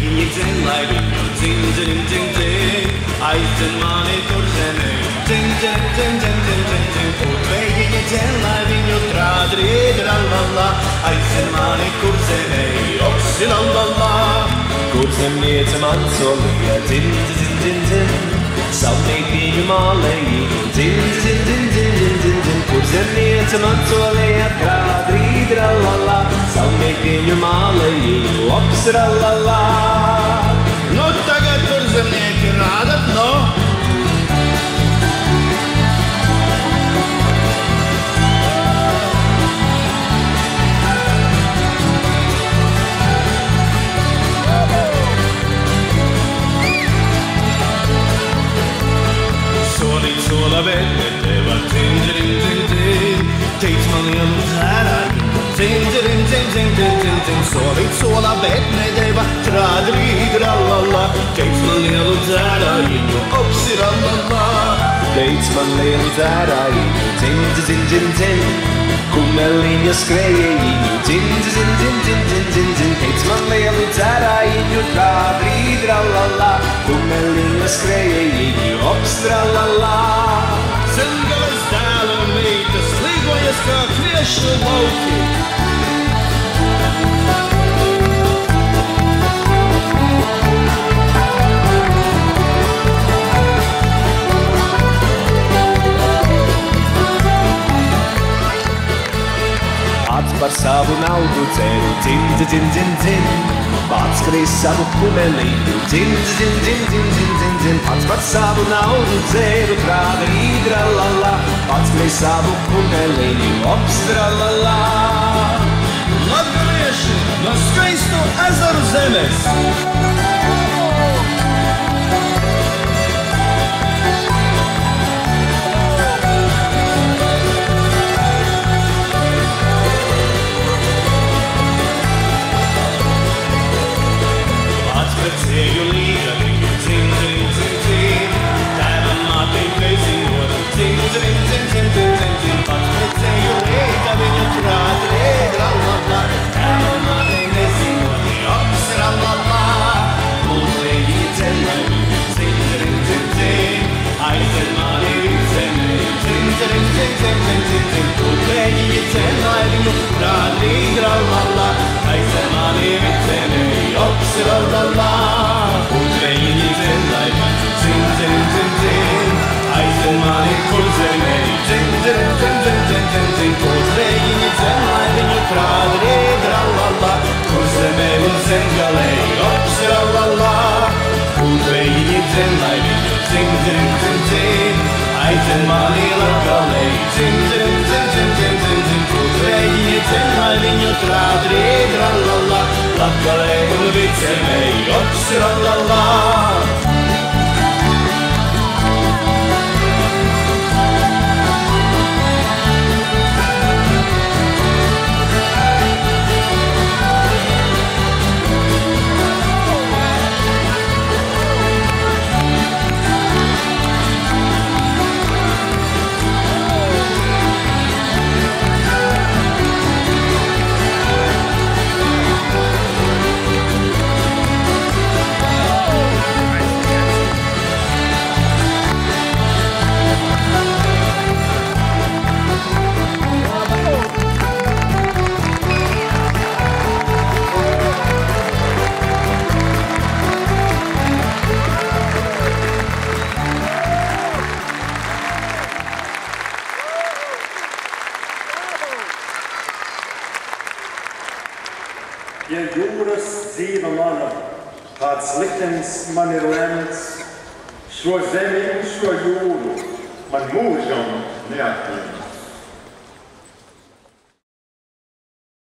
viņi dzen, lai viņu dzin, dzin, dzin, dzin. Aizdzen mani tur zemē, dzin, dzin, dzin, dzin, dzin, dzin, dzin. Putvēji viņi dzen, lai viņu trādrīt, rallala. Aizdzen mani kur zemē, opsi, lallala. Kur zemniece man solīja, dzin, dzin, dzin, dzin. Savnītiņu mālējiņu, dzin, dzin, dzin, dzin, dzin, dzin, dzin. Kur zemniece man solīja, trādrīt, rallala. Savnītiņu mālējiņu, ops, rallala. Nu tagad tur zemnieki rādat, no? Solīt sola, bet nedeva, dzin, dzin, dzin, dzin. Teic man lielu dzērāju, dzin, dzin, dzin, dzin, dzin, dzin, dzin. Solīt sola, bet nedeva, trādrīt, rallala. Teic man lielu dzērāju, opsi, rallala. Teic man lielu dzērāju, dzin, dzin, dzin, dzin. Kumeliņa skrējējiņu, dzin, dzin, dzin, dzin, dzin, dzin, dzin. Teic man lielu dzērājiņu, trādrīt, rallala. Kumeliņa skrējējiņu, ops, rallala. Zemgales dēla meitas līgojas kā kviešu lauki. Pats par savu naudu ceru, dzin, dzin, dzin, dzin. Pats krīs savu kumeliņu, dzin, dzin, dzin, dzin, dzin, dzin, dzin. Pats par savu naudu ceru, trādrīt, rallala. Pats krīs savu kumeliņu, ops, rallala. Latgalieši no skaistu ezeru zemes. Ceļu līga viņu dzin, dzin, dzin, dzin. Tēvam mātei pēcinot, dzin, dzin, dzin, dzin, dzin, dzin, dzin. Pats pret ceļu līga viņu trādrīt, rallala. Tēvam mātei nezinot, ops, rallala. Putvēji dzen, lai viņu dzin, dzin, dzin, dzin. Aizdzen mani zemē, dzin, dzin, dzin, dzin, dzin, dzin, dzin. Putvēji dzen, lai viņu trādrīt, rallala. Aizdzen mani zemē, ops, rallala. Putvēji dzen, lai viņu dzin, dzin, dzin, dzin. Aizdzen mani kur zemē, dzin, dzin, dzin, dzin, dzin, dzin, dzin. Putvēji dzen, lai viņu trādrīt, rallala. Kur zemē un zemgalē, ops, rallala. Putvēji dzen, lai viņu dzin, dzin, dzin, dzin. Aizdzen mani latgalē, dzin, dzin, dzin, dzin, dzin, dzin, dzin. Putvēji dzen, lai viņu trādrīt, rallala. Latgalē un vicemē, ops, rallala. Ja jūras dzīve mana, kāds liktenis man ir lemts, šo zemi, šo jūru man mūžam neatņemt.